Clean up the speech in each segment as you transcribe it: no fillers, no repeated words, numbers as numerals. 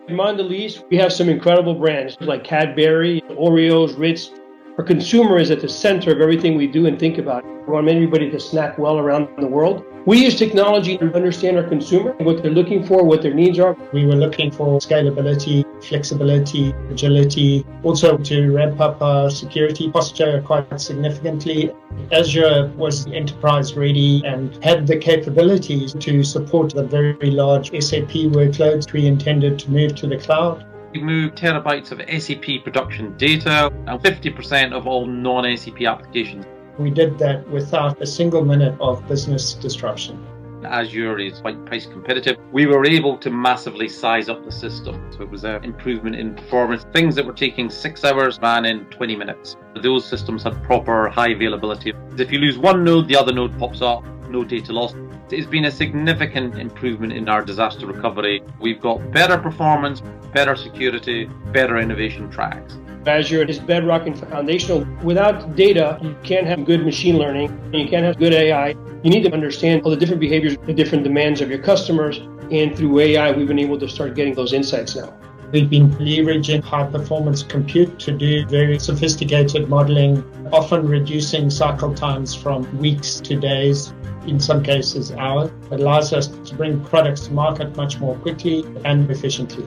At Mondelēz, we have some incredible brands like Cadbury, Oreos, Ritz. Our consumer is at the center of everything we do and think about. We want everybody to snack well around the world. We use technology to understand our consumer, what they're looking for, what their needs are. We were looking for scalability, flexibility, agility, also to ramp up our security posture quite significantly. Azure was enterprise ready and had the capabilities to support the very large SAP workloads we intended to move to the cloud. We moved terabytes of SAP production data and 50% of all non-SAP applications. We did that without a single minute of business disruption. Azure is quite price competitive. We were able to massively size up the system. So it was an improvement in performance. Things that were taking 6 hours ran in 20 minutes. Those systems had proper high availability. If you lose one node, the other node pops up, no data loss. It's been a significant improvement in our disaster recovery. We've got better performance, better security, better innovation tracks. Azure is bedrock and foundational. Without data, you can't have good machine learning, and you can't have good AI. You need to understand all the different behaviors, the different demands of your customers, and through AI, we've been able to start getting those insights now. We've been leveraging high-performance compute to do very sophisticated modeling, often reducing cycle times from weeks to days, in some cases hours. It allows us to bring products to market much more quickly and efficiently.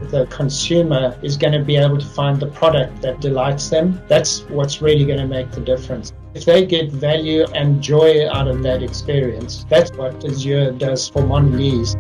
The consumer is going to be able to find the product that delights them. That's what's really going to make the difference. If they get value and joy out of that experience, that's what Azure does for Mondelēz.